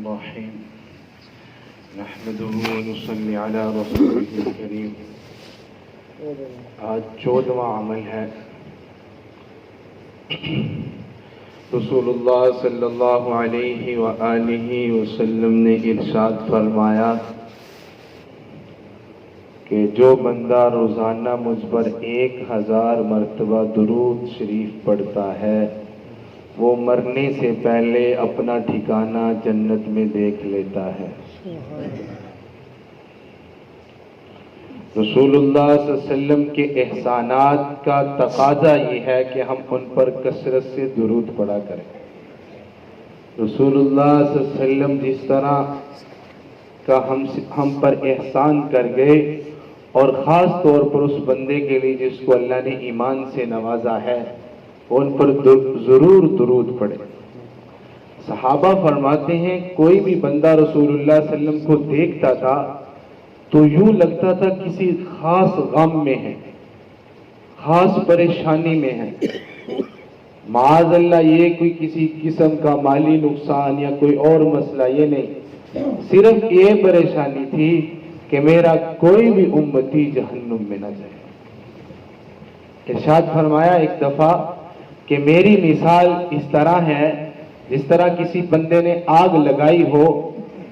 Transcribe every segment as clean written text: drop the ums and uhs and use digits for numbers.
الرحيم نحمده ونصلي على رسوله الكريم. آج 14واں عمل ہے. رسول اللہ صلی اللہ علیہ وآلہ وسلم نے ارشاد فرمایا کہ جو بندہ روزانہ مجھ پر 1000 مرتبہ درود شریف پڑھتا ہے وہ مرنے سے پہلے اپنا ٹھکانہ جنت میں دیکھ لیتا ہے. رسول اللہ صلی اللہ علیہ وسلم کے احسانات کا تقاضا یہ ہے کہ ہم ان پر کثرت سے درود پڑھا کریں. رسول اللہ صلی اللہ علیہ وسلم جس طرح کا ہم پر احسان کر گئے اور خاص طور پر اس بندے کے لیے جس کو اللہ نے ایمان سے نوازا ہے ان پر ضرور درود پڑھے. صحابہ فرماتے ہیں کوئی بھی بندہ رسول اللہ صلی اللہ علیہ وسلم کو دیکھتا تھا تو یوں لگتا تھا کسی خاص غم میں ہے, خاص پریشانی میں ہے. معاذ اللہ یہ کوئی کسی قسم کا مالی نقصان یا کوئی اور مسئلہ یہ نہیں, صرف یہ پریشانی تھی کہ میرا کوئی بھی امتی جہنم میں نہ جائے. ارشاد فرمایا ایک دفعہ کہ میری مثال اس طرح ہے جس طرح کسی بندے نے آگ لگائی ہو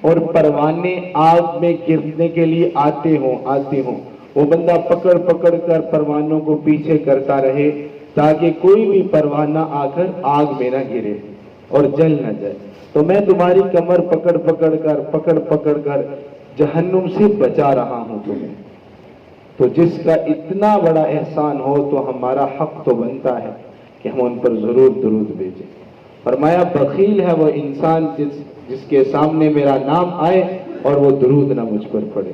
اور پروانے آگ میں گرنے کے لیے آتے ہوں. وہ بندہ پکڑ کر پروانوں کو پیچھے کرتا رہے تاکہ کوئی بھی پروانہ آ کر آگ میں نہ گرے اور جل نہ جائے. تو میں تمہاری کمر پکڑ کر جہنم سے بچا رہا ہوں تمہیں. تو جس کا اتنا بڑا احسان ہو تو ہمارا حق تو بنتا ہے کہ ہم ان پر ضرور درود بھیجیں. فرمایا بخیل ہے وہ انسان جس کے سامنے میرا نام آئے اور وہ درود نہ مجھ پر پڑھے.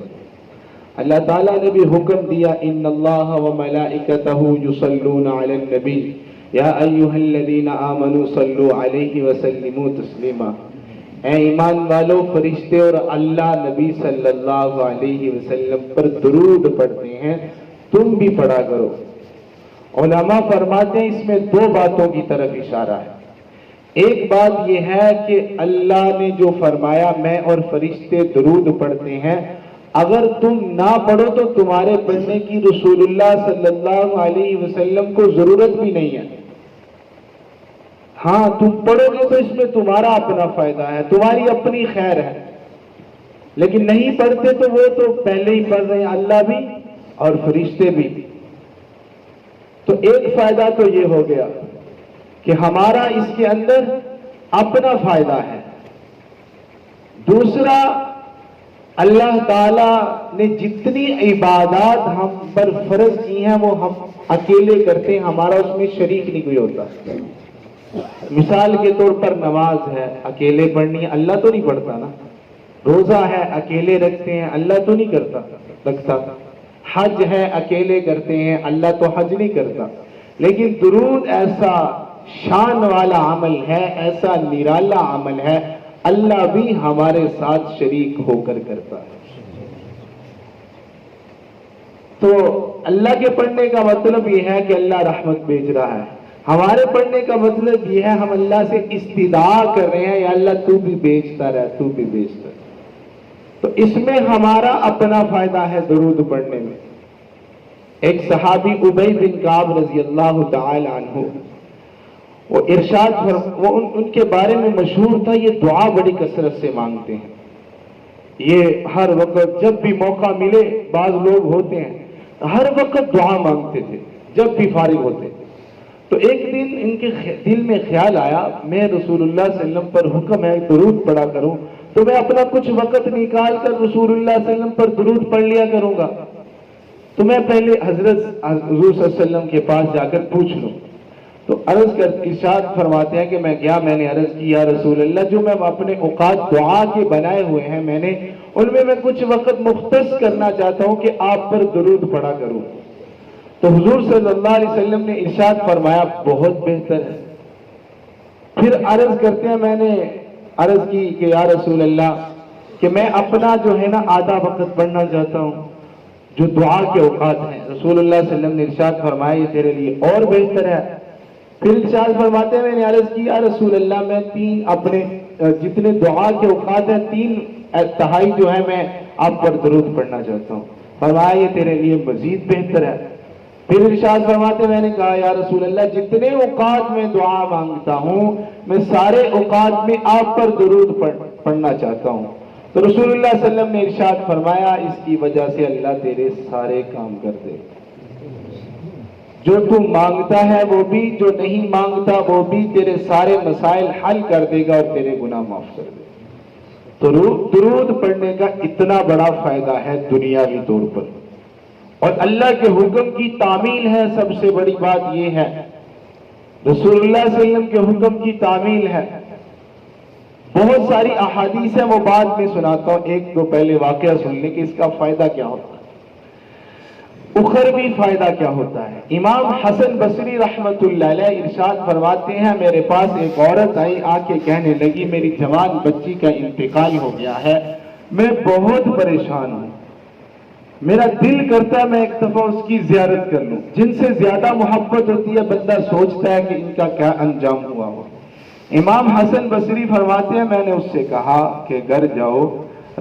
اللہ تعالیٰ نے بھی حکم دیا ان اللہ وملائکتہ یصلون علی النبی یا ایھا الذین آمنوا صلوا علیہ وسلموا تسلیما. اے ایمان والو فرشتے اور اللہ نبی صلی اللہ علیہ وسلم پر درود پڑھتے ہیں, تم بھی پڑھا کرو. علماء فرماتے ہیں اس میں 2 باتوں کی طرف اشارہ ہے. ایک بات یہ ہے کہ اللہ نے جو فرمایا میں اور فرشتے درود پڑھتے ہیں, اگر تم نہ پڑھو تو تمہارے پڑھنے کی رسول اللہ صلی اللہ علیہ وسلم کو ضرورت بھی نہیں ہے. ہاں تم پڑھو گے تو اس میں تمہارا اپنا فائدہ ہے, تمہاری اپنی خیر ہے. لیکن نہیں پڑھتے تو وہ تو پہلے ہی پڑھ رہے ہیں, اللہ بھی اور فرشتے بھی. تو ایک فائدہ تو یہ ہو گیا کہ ہمارا اس کے اندر اپنا فائدہ ہے. دوسرا, اللہ تعالی نے جتنی عبادات ہم پر فرض کی ہیں وہ ہم اکیلے کرتے ہیں, ہمارا اس میں شریک نہیں کوئی ہوتا. مثال کے طور پر نماز ہے اکیلے پڑھنی ہے, اللہ تو نہیں پڑھتا نا. روزہ ہے اکیلے رکھتے ہیں, اللہ تو نہیں رکھتا. حج ہے اکیلے کرتے ہیں, اللہ تو حج نہیں کرتا. لیکن درود ایسا شان والا عمل ہے, ایسا نرالا عمل ہے, اللہ بھی ہمارے ساتھ شریک ہو کر کرتا ہے. تو اللہ کے پڑھنے کا مطلب یہ ہے کہ اللہ رحمت بھیج رہا ہے. ہمارے پڑھنے کا مطلب یہ ہے ہم اللہ سے استدعا کر رہے ہیں یا اللہ تو بھی بھیجتا رہ. تو اس میں ہمارا اپنا فائدہ ہے درود پڑھنے میں. ایک صحابی ابی بن کعب رضی اللہ تعالی عنہ, وہ ارشاد وہ ان کے بارے میں مشہور تھا یہ دعا بڑی کثرت سے مانگتے ہیں. یہ ہر وقت جب بھی موقع ملے, بعض لوگ ہوتے ہیں ہر وقت دعا مانگتے تھے جب بھی فارغ ہوتے. تو ایک دن ان کے دل میں خیال آیا میں رسول اللہ صلی اللہ علیہ وسلم پر حکم ہے درود پڑھا کروں, تو میں اپنا کچھ وقت نکال کر رسول اللہ صلی اللہ علیہ وسلم پر درود پڑھ لیا کروں گا. تو میں پہلے حضور صلی اللہ علیہ وسلم کے پاس جا کر پوچھ لوں. تو عرض کر ارشاد فرماتے ہیں کہ میں گیا, میں نے عرض کی یا رسول اللہ جو میں اپنے اوقات دعا کے بنائے ہوئے ہیں میں نے ان میں کچھ وقت مختص کرنا چاہتا ہوں کہ آپ پر درود پڑھا کروں. تو حضور صلی اللہ علیہ وسلم نے ارشاد فرمایا بہت بہتر ہے. پھر عرض کرتے ہیں میں نے عرض کی کہ یا رسول اللہ کہ میں اپنا جو ہے نا آدھا وقت پڑھنا چاہتا ہوں جو دعا کے اوقات ہیں. رسول اللہ صلی اللہ علیہ وسلم نے ارشاد فرمایا یہ تیرے لیے اور بہتر ہے. پھر ارشاد فرماتے ہیں میں نے عرض کی یا رسول اللہ میں 3 اپنے جتنے دعا کے اوقات ہیں 3/4 جو ہے میں آپ پر درود پڑھنا چاہتا ہوں. فرمایا یہ تیرے لیے مزید بہتر ہے. پھر ارشاد فرماتے میں نے کہا یا رسول اللہ جتنے اوقات میں دعا مانگتا ہوں میں سارے اوقات میں آپ پر درود پڑھنا چاہتا ہوں. تو رسول اللہ صلی اللہ علیہ وسلم نے ارشاد فرمایا اس کی وجہ سے اللہ تیرے سارے کام کر دے. جو تو مانگتا ہے وہ بھی، جو نہیں مانگتا وہ بھی، تیرے سارے مسائل حل کر دے گا اور تیرے گناہ معاف کر دے گا. تو درود پڑھنے کا اتنا بڑا فائدہ ہے دنیاوی طور پر، اور اللہ کے حکم کی تعمیل ہے. سب سے بڑی بات یہ ہے رسول اللہ صلی اللہ علیہ وسلم کے حکم کی تعمیل ہے. بہت ساری احادیث ہیں وہ بعد میں سناتا ہوں، ایک دو پہلے واقعہ سن لیں کہ اس کا فائدہ کیا ہوتا ہے، اخروی فائدہ کیا ہوتا ہے. امام حسن بصری رحمت اللہ علیہ ارشاد فرماتے ہیں میرے پاس ایک عورت آئی، آ کے کہنے لگی میری جوان بچی کا انتقال ہو گیا ہے، میں بہت پریشان ہوں، میرا دل کرتا ہے میں ایک دفعہ اس کی زیارت کر لوں. جن سے زیادہ محبت ہوتی ہے بندہ سوچتا ہے کہ ان کا کیا انجام ہوا ہو. امام حسن بصری فرماتے ہیں میں نے اس سے کہا کہ گھر جاؤ،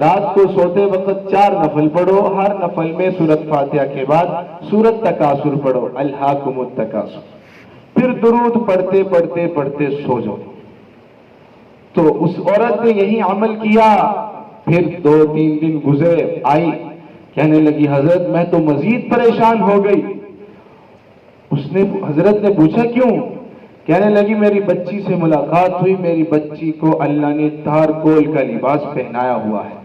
رات کو سوتے وقت 4 نفل پڑھو، ہر نفل میں سورۃ فاتحہ کے بعد سورۃ تکاثر پڑھو، الہاکم التکاثر، پھر درود پڑھتے پڑھتے پڑھتے سو جاؤ. تو اس عورت نے یہی عمل کیا. پھر 2-3 دن گزرے، آئی کہنے لگی حضرت میں تو مزید پریشان ہو گئی. حضرت نے پوچھا کیوں؟ کہنے لگی میری بچی سے ملاقات ہوئی، میری بچی کو اللہ نے تارکول کا لباس پہنایا ہوا ہے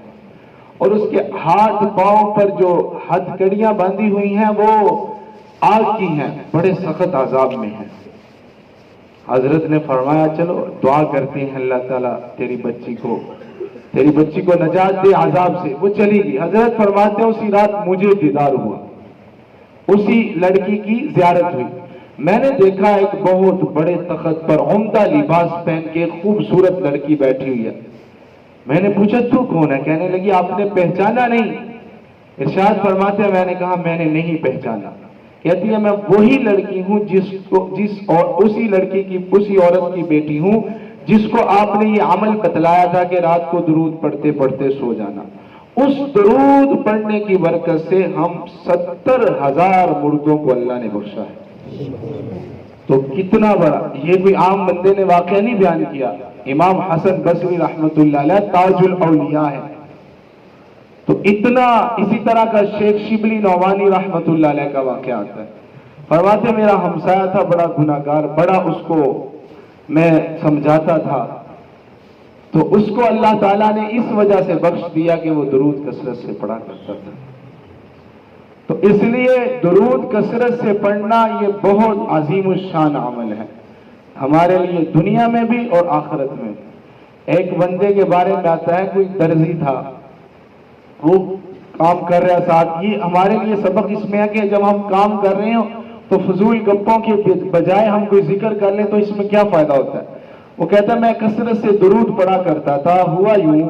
اور اس کے ہاتھ پاؤں پر جو ہتھکڑیاں باندھی ہوئی ہیں وہ آگ کی ہیں، بڑے سخت عذاب میں ہیں. حضرت نے فرمایا چلو دعا کرتے ہیں اللہ تعالیٰ تیری بچی کو نجات دے عذاب سے. وہ چلی گئی. حضرت فرماتے ہیں اسی رات مجھے دیدار ہوا، اسی لڑکی کی زیارت ہوئی. میں نے دیکھا ایک بہت بڑے تخت پر عمدہ لباس پہن کے خوبصورت لڑکی بیٹھی ہوئی ہے. میں نے پوچھا تو کون ہے؟ کہنے لگی آپ نے پہچانا نہیں؟ ارشاد فرماتے ہیں میں نے کہا میں نے نہیں پہچانا. کہتی ہے میں وہی لڑکی ہوں اسی عورت کی بیٹی ہوں جس کو آپ نے یہ عمل بتلایا تھا کہ رات کو درود پڑھتے پڑھتے سو جانا. اس درود پڑھنے کی برکت سے ہم 70,000 مردوں کو اللہ نے بخشا ہے. تو کتنا بڑا، یہ کوئی عام بندے نے واقعہ نہیں بیان کیا. امام حسن بصری رحمت اللہ علیہ تاج الاولیاء ہے. تو اتنا، اسی طرح کا شیخ شبلی نعمانی رحمت اللہ علیہ کا واقعہ آتا ہے. فرماتے میرا ہمسایہ تھا بڑا گناہگار، بڑا اس کو میں سمجھاتا تھا، تو اس کو اللہ تعالیٰ نے اس وجہ سے بخش دیا کہ وہ درود کثرت سے پڑھا کرتا تھا. تو اس لیے درود کثرت سے پڑھنا یہ بہت عظیم الشان عمل ہے ہمارے لیے، دنیا میں بھی اور آخرت میں. ایک بندے کے بارے میں آتا ہے، کوئی درزی تھا، وہ کام کر رہا ساتھ. یہ ہمارے لیے سبق اس میں ہے کہ جب ہم کام کر رہے ہوں تو فضول گپوں کے بجائے ہم کوئی ذکر کر لیں تو اس میں کیا فائدہ ہوتا ہے. وہ کہتا ہے میں کثرت سے درود پڑھا کرتا تھا. ہوا یوں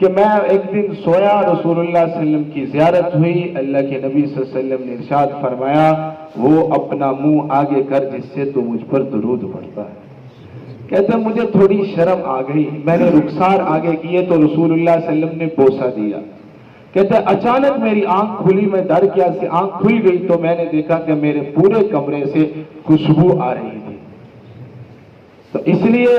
کہ میں ایک دن سویا، رسول اللہ صلی اللہ علیہ وسلم کی زیارت ہوئی. اللہ کے نبی صلی اللہ علیہ وسلم نے ارشاد فرمایا وہ اپنا منہ آگے کر جس سے تو مجھ پر درود پڑھتا ہے. کہتا ہے مجھے تھوڑی شرم آ گئی، میں نے رخسار آگے کیے تو رسول اللہ صلی اللہ علیہ وسلم نے بوسہ دیا. کہتا ہے اچانک میری آنکھ کھلی، میں ڈر گیا، سے آنکھ کھل گئی تو میں نے دیکھا کہ میرے پورے کمرے سے خوشبو آ رہی تھی. تو اس لیے،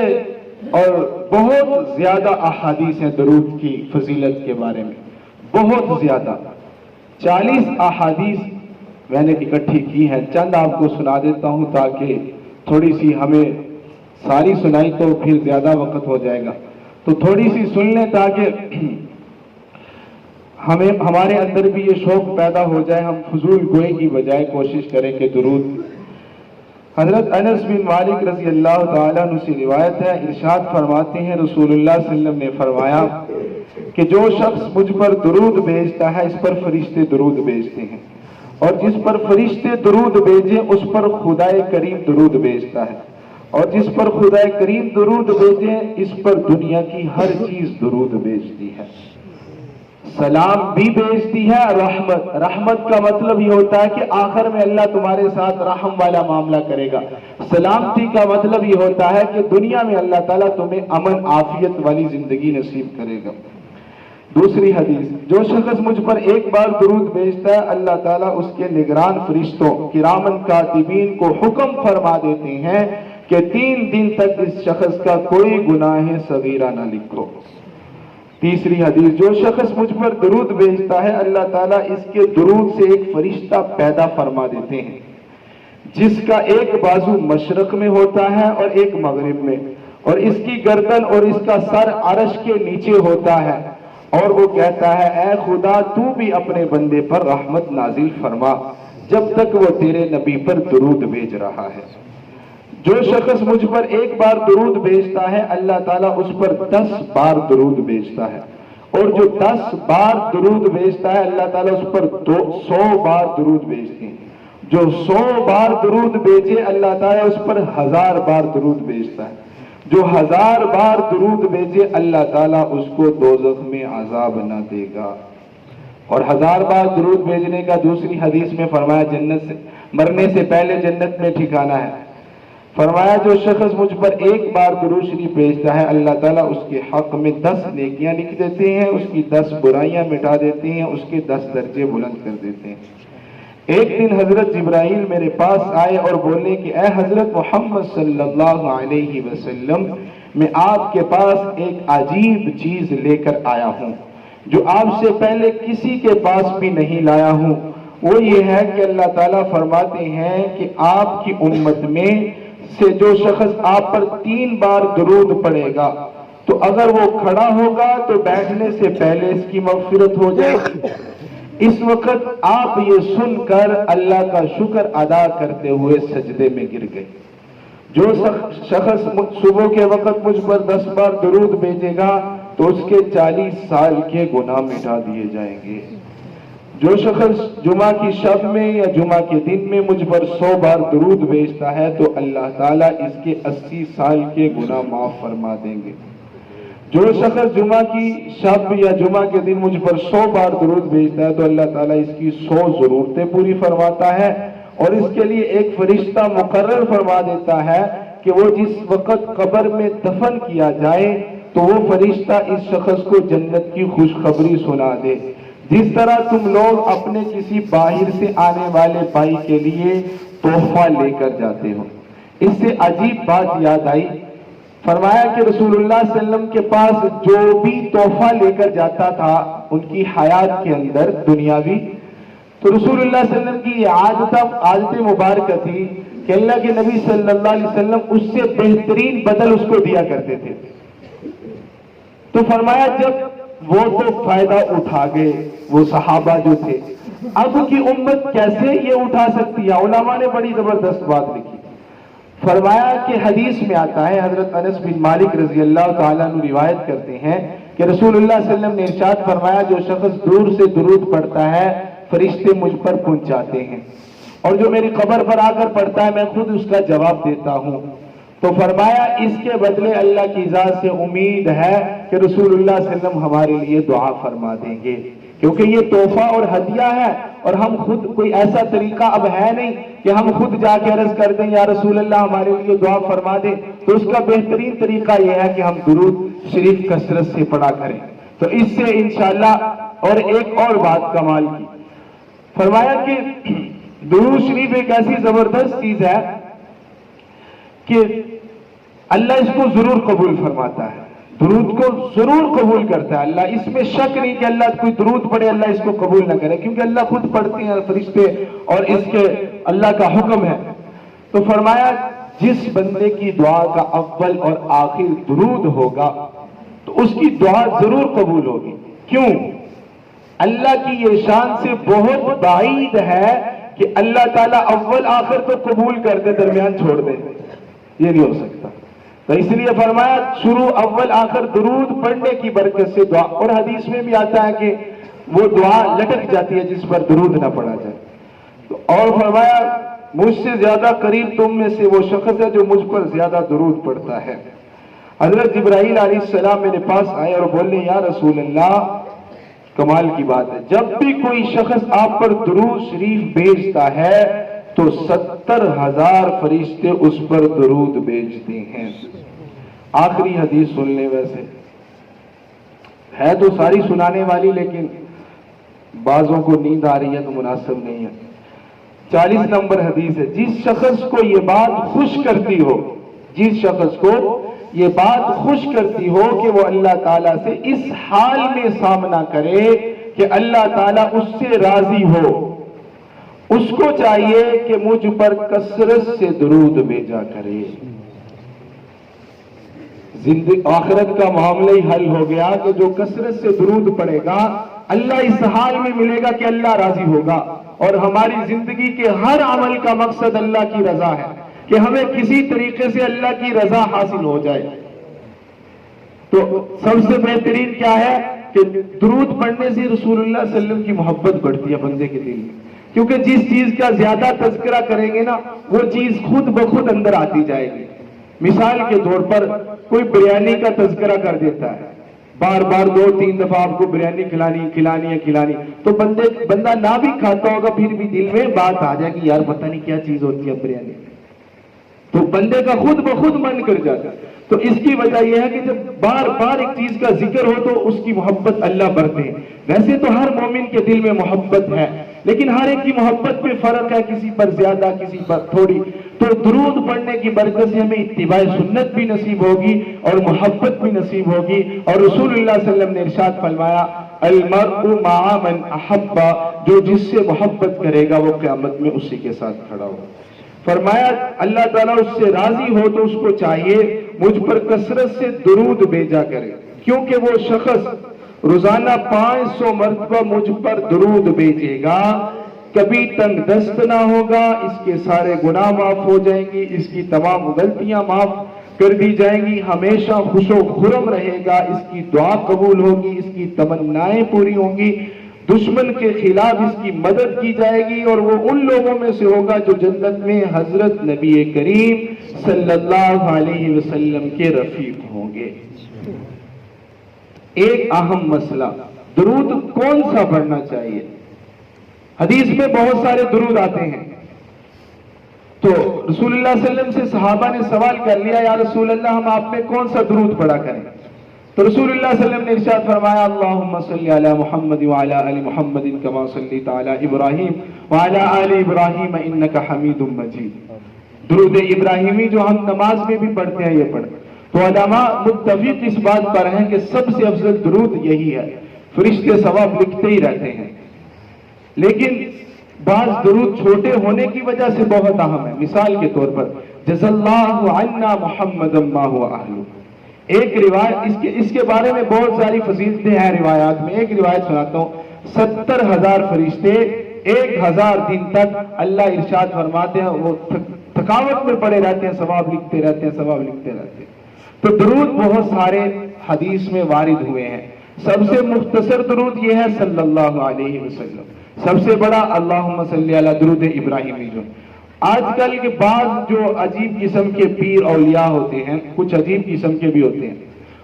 اور بہت زیادہ احادیث ہیں درود کی فضیلت کے بارے میں، بہت زیادہ 40 احادیث میں نے اکٹھی کی ہیں. چند آپ کو سنا دیتا ہوں تاکہ تھوڑی سی، ہمیں ساری سنائی تو پھر زیادہ وقت ہو جائے گا، تو تھوڑی سی سن لیں تاکہ ہمارے اندر بھی یہ شوق پیدا ہو جائے. ہم فضول گوئی کی بجائے کوشش کریں کہ درود. حضرت انس بن مالک رضی اللہ تعالیٰ عنہ سے روایت ہے، ارشاد فرماتے ہیں رسول اللہ صلی اللہ علیہ وسلم نے فرمایا کہ جو شخص مجھ پر درود بھیجتا ہے اس پر فرشتے درود بھیجتے ہیں، اور جس پر فرشتے درود بھیجیں اس پر خدائے کریم درود بھیجتا ہے، اور جس پر خدائے کریم درود بھیجیں اس پر دنیا کی ہر چیز درود بھیجتی ہے. سلام بھی بھیجتی ہے رحمت. رحمت کا مطلب یہ ہوتا ہے کہ آخر میں اللہ تمہارے ساتھ رحم والا معاملہ کرے گا. سلامتی کا مطلب یہ ہوتا ہے کہ دنیا میں اللہ تعالیٰ تمہیں امن عافیت والی زندگی نصیب کرے گا. دوسری حدیث, جو شخص مجھ پر ایک بار درود بھیجتا ہے اللہ تعالیٰ اس کے نگران فرشتوں کرامن کاتبین کو حکم فرما دیتے ہیں کہ 3 دن تک اس شخص کا کوئی گناہ صغیرہ نہ لکھو. تیسری حدیث, جو شخص مجھ پر درود بھیجتا ہے اللہ تعالیٰ اس کے درود سے ایک فرشتہ پیدا فرما دیتے ہیں جس کا ایک بازو مشرق میں ہوتا ہے اور ایک مغرب میں, اور اس کی گردن اور اس کا سر عرش کے نیچے ہوتا ہے, اور وہ کہتا ہے اے خدا تو بھی اپنے بندے پر رحمت نازل فرما جب تک وہ تیرے نبی پر درود بھیج رہا ہے. جو شخص مجھ پر ایک بار درود بھیجتا ہے اللہ تعالیٰ اس پر 10 بار درود بھیجتا ہے, اور جو 10 بار درود بھیجتا ہے اللہ تعالیٰ اس پر 100 بار درود بھیجتے ہیں. جو 100 بار درود بھیجے اللہ تعالیٰ اس پر 1000 بار درود بھیجتا ہے. جو 1000 بار درود بھیجے اللہ تعالیٰ اس کو دوزخ میں عذاب نہ دے گا. اور 1000 بار درود بھیجنے کا دوسری حدیث میں فرمایا جنت سے مرنے سے پہلے جنت میں ٹھکانہ ہے. فرمایا جو شخص مجھ پر ایک بار درود شریف بھیجتا ہے اللہ تعالیٰ اس کے حق میں 10 نیکیاں لکھ دیتے ہیں, اس کی 10 برائیاں مٹا دیتے ہیں, اس کے 10 درجے بلند کر دیتے ہیں. ایک دن حضرت جبرائیل میرے پاس آئے اور بولے کہ اے حضرت محمد صلی اللہ علیہ وسلم, میں آپ کے پاس ایک عجیب چیز لے کر آیا ہوں جو آپ سے پہلے کسی کے پاس بھی نہیں لایا ہوں. وہ یہ ہے کہ اللہ تعالیٰ فرماتے ہیں کہ آپ کی امت میں سے جو شخص آپ پر 3 بار درود پڑے گا تو اگر وہ کھڑا ہوگا تو بیٹھنے سے پہلے اس کی مغفرت ہو جائے گی. اس وقت آپ یہ سن کر اللہ کا شکر ادا کرتے ہوئے سجدے میں گر گئے. جو شخص صبح کے وقت مجھ پر 10 بار درود بھیجے گا تو اس کے 40 سال کے گناہ مٹا دیے جائیں گے. جو شخص جمعہ کی شب میں یا جمعہ کے دن میں مجھ پر 100 بار درود بھیجتا ہے تو اللہ تعالیٰ اس کے 80 سال کے گناہ معاف فرما دیں گے. جو شخص جمعہ کی شب یا جمعہ کے دن مجھ پر 100 بار درود بھیجتا ہے تو اللہ تعالیٰ اس کی 100 ضرورتیں پوری فرماتا ہے, اور اس کے لیے ایک فرشتہ مقرر فرما دیتا ہے کہ وہ جس وقت قبر میں دفن کیا جائے تو وہ فرشتہ اس شخص کو جنت کی خوشخبری سنا دے. جس طرح تم لوگ اپنے کسی باہر سے آنے والے بھائی کے لیے تحفہ لے کر جاتے ہو. اس سے عجیب بات یاد آئی. فرمایا کہ رسول اللہ صلی اللہ علیہ وسلم کے پاس جو بھی تحفہ لے کر جاتا تھا ان کی حیات کے اندر دنیاوی, تو رسول اللہ صلی اللہ علیہ وسلم کی یہ عادت مبارکہ تھی کہ اللہ کے نبی صلی اللہ علیہ وسلم اس سے بہترین بدل اس کو دیا کرتے تھے. تو فرمایا جب وہ تو فائدہ اٹھا گئے وہ صحابہ جو تھے, اب کی امت کیسے یہ اٹھا سکتی ہے؟ علماء نے بڑی زبردست بات لکھی. فرمایا کہ حدیث میں آتا ہے, حضرت انس بن مالک رضی اللہ تعالیٰ عنہ روایت کرتے ہیں کہ رسول اللہ صلی اللہ علیہ وسلم نے ارشاد فرمایا جو شخص دور سے درود پڑھتا ہے فرشتے مجھ پر پہنچاتے ہیں, اور جو میری قبر پر آ کر پڑھتا ہے میں خود اس کا جواب دیتا ہوں. تو فرمایا اس کے بدلے اللہ کی ذات سے امید ہے کہ رسول اللہ صلی اللہ علیہ وسلم ہمارے لیے دعا فرما دیں گے, کیونکہ یہ تحفہ اور ہدیہ ہے, اور ہم خود کوئی ایسا طریقہ اب ہے نہیں کہ ہم خود جا کے عرض کر دیں یا رسول اللہ ہمارے لیے دعا فرما دیں. تو اس کا بہترین طریقہ یہ ہے کہ ہم درود شریف کثرت سے پڑھا کریں. تو اس سے انشاءاللہ. اور ایک اور بات کمال کی, فرمایا کہ درود شریف ایک ایسی زبردست چیز ہے کہ اللہ اس کو ضرور قبول فرماتا ہے, درود کو ضرور قبول کرتا ہے اللہ. اس میں شک نہیں کہ اللہ کوئی درود پڑھے اللہ اس کو قبول نہ کرے, کیونکہ اللہ خود پڑھتے ہیں فرشتے اور اس کے اللہ کا حکم ہے. تو فرمایا جس بندے کی دعا کا اول اور آخر درود ہوگا تو اس کی دعا ضرور قبول ہوگی. کیوں؟ اللہ کی یہ شان سے بہت بعید ہے کہ اللہ تعالیٰ اول آخر تو قبول کر دے درمیان چھوڑ دے, یہ نہیں ہو سکتا. تو اس لیے فرمایا شروع اول آخر درود پڑھنے کی برکت سے دعا. اور حدیث میں بھی آتا ہے کہ وہ دعا لٹک جاتی ہے جس پر درود نہ پڑھا جائے. اور فرمایا مجھ سے زیادہ قریب تم میں سے وہ شخص ہے جو مجھ پر زیادہ درود پڑھتا ہے. حضرت جبرائیل علیہ السلام میرے پاس آئے اور بولے یا رسول اللہ کمال کی بات ہے، جب بھی کوئی شخص آپ پر درود شریف بھیجتا ہے تو 70,000 فرشتے اس پر درود بھیجتے ہیں۔ آخری حدیث سن لیں، ویسے ہے تو ساری سنانے والی لیکن بعضوں کو نیند آ رہی ہے تو مناسب نہیں ہے۔ 40 نمبر حدیث ہے، جس شخص کو یہ بات خوش کرتی ہو، جس شخص کو یہ بات خوش کرتی ہو کہ وہ اللہ تعالیٰ سے اس حال میں سامنا کرے کہ اللہ تعالیٰ اس سے راضی ہو، اس کو چاہیے کہ مجھ پر کثرت سے درود بھیجا کرے۔ آخرت کا معاملہ ہی حل ہو گیا کہ جو کثرت سے درود پڑے گا اللہ اس حال میں ملے گا کہ اللہ راضی ہوگا، اور ہماری زندگی کے ہر عمل کا مقصد اللہ کی رضا ہے کہ ہمیں کسی طریقے سے اللہ کی رضا حاصل ہو جائے۔ تو سب سے بہترین کیا ہے کہ درود پڑھنے سے رسول اللہ صلی اللہ علیہ وسلم کی محبت بڑھتی ہے بندے کے دل میں، کیونکہ جس چیز کا زیادہ تذکرہ کریں گے نا وہ چیز خود بخود اندر آتی جائے گی۔ مثال کے طور پر کوئی بریانی کا تذکرہ کر دیتا ہے، بار بار 2-3 دفعہ آپ کو بریانی کھلانی تو بندہ نہ بھی کھاتا ہوگا پھر بھی دل میں بات آ جائے کہ یار پتہ نہیں کیا چیز ہوتی ہے بریانی، تو بندے کا خود بخود من کر جاتا ہے۔ تو اس کی وجہ یہ ہے کہ جب بار بار ایک چیز کا ذکر ہو تو اس کی محبت اللہ بڑھتے ہیں۔ ویسے تو ہر مومن کے دل میں محبت ہے لیکن ہر ایک کی محبت میں فرق ہے، کسی پر زیادہ کسی پر تھوڑی۔ تو درود پڑھنے کی برکت سے ہمیں اتباع سنت بھی نصیب ہوگی اور محبت بھی نصیب ہوگی، اور رسول اللہ صلی اللہ علیہ وسلم نے ارشاد فرمایا المرء مع من احب، جو جس سے محبت کرے گا وہ قیامت میں اسی کے ساتھ کھڑا ہوگا۔ فرمایا اللہ تعالیٰ اس سے راضی ہو تو اس کو چاہیے مجھ پر کثرت سے درود بھیجا کرے، کیونکہ وہ شخص روزانہ 500 مرتبہ مجھ پر درود بھیجے گا کبھی تنگ دست نہ ہوگا، اس کے سارے گناہ معاف ہو جائیں گی، اس کی تمام غلطیاں معاف کر دی جائیں گی، ہمیشہ خوش و خرم رہے گا، اس کی دعا قبول ہوگی، اس کی تمنائیں پوری ہوں گی، دشمن کے خلاف اس کی مدد کی جائے گی، اور وہ ان لوگوں میں سے ہوگا جو جنت میں حضرت نبی کریم صلی اللہ علیہ وسلم کے رفیق ہوں گے۔ ایک اہم مسئلہ، درود کون سا پڑھنا چاہیے؟ حدیث میں بہت سارے درود آتے ہیں، تو رسول اللہ صلی اللہ علیہ وسلم سے صحابہ نے سوال کر لیا یا رسول اللہ ہم آپ میں کون سا درود پڑھا کریں؟ تو رسول اللہ صلی اللہ علیہ وسلم نے ارشاد فرمایا اللہم صلی علی محمد وعلی آل محمد کما صلیت علی ابراہیم وعلی آل ابراہیم انکا حمید مجید۔ درود ابراہیمی جو ہم نماز میں بھی پڑھتے ہیں یہ پڑھ، تو علماء متفق اس بات پر ہیں کہ سب سے افضل درود یہی ہے، فرشتے ثواب لکھتے ہی رہتے ہیں، لیکن بعض درود چھوٹے ہونے کی وجہ سے بہت اہم ہے۔ مثال کے طور پر جزا اللہ عنا محمد ما هو اہلہ، ایک روایت اس کے بارے میں بہت ساری فضیلتیں ہیں روایات میں، ایک روایت سناتا ہوں، 70,000 فرشتے 1000 دن تک اللہ ارشاد فرماتے ہیں وہ تھکاوٹ میں پڑے رہتے ہیں، ثواب لکھتے رہتے ہیں، ثواب لکھتے رہتے ہیں۔ تو درود بہت سارے حدیث میں وارد ہوئے ہیں، سب سے مختصر درود یہ ہے صلی اللہ علیہ وسلم، سب سے بڑا اللہم صلی علی درود ابراہیمی۔ جو آج کل کے بعض جو عجیب قسم کے پیر اولیاء ہوتے ہیں، کچھ عجیب قسم کے بھی ہوتے ہیں،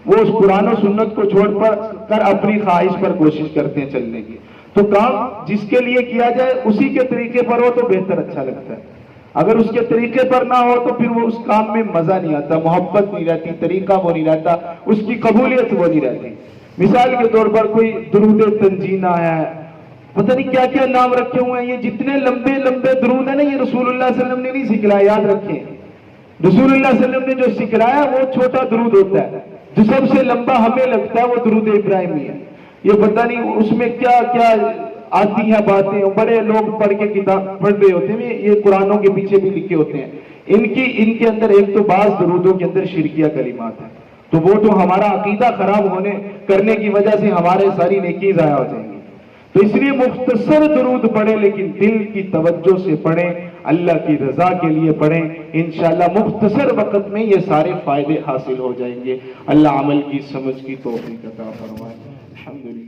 وہ اس قرآن و سنت کو چھوڑ کر اپنی خواہش پر کوشش کرتے ہیں چلنے کی، تو کام جس کے لیے کیا جائے اسی کے طریقے پر ہو تو بہتر اچھا لگتا ہے، اگر اس کے طریقے پر نہ ہو تو پھر وہ اس کام میں مزہ نہیں آتا، محبت نہیں رہتی، طریقہ وہ نہیں رہتا، اس کی قبولیت وہ نہیں رہتی۔ مثال کے طور پر کوئی درود تنجینہ ہے، پتہ نہیں کیا کیا نام رکھے ہوئے ہیں، یہ جتنے لمبے لمبے درود ہیں نا یہ رسول اللہ صلی اللہ علیہ وسلم نے نہیں سکھلایا، یاد رکھیں، رسول اللہ صلی اللہ علیہ وسلم نے جو سکھلایا وہ چھوٹا درود ہوتا ہے، جو سب سے لمبا ہمیں لگتا ہے وہ درود ابراہیمی ہے۔ یہ پتہ نہیں اس میں کیا کیا آتی ہیں باتیں، بڑے لوگ پڑھ کے کتاب پڑھ رہے ہوتے ہیں، یہ قرآنوں کے پیچھے بھی لکھے ہوتے ہیں، ان کے اندر ایک تو بعض درودوں کے اندر شرکیہ کلمات ہیں، تو وہ تو ہمارا عقیدہ خراب کرنے کی وجہ سے ہمارے ساری نیکی ضائع ہو جائیں گی۔ تو اس لیے مختصر درود پڑھیں لیکن دل کی توجہ سے پڑھیں، اللہ کی رضا کے لیے پڑھیں، انشاءاللہ مختصر وقت میں یہ سارے فائدے حاصل ہو جائیں گے۔ اللہ عمل کی سمجھ کی توفیق عطا فرمائے۔ الحمدللہ۔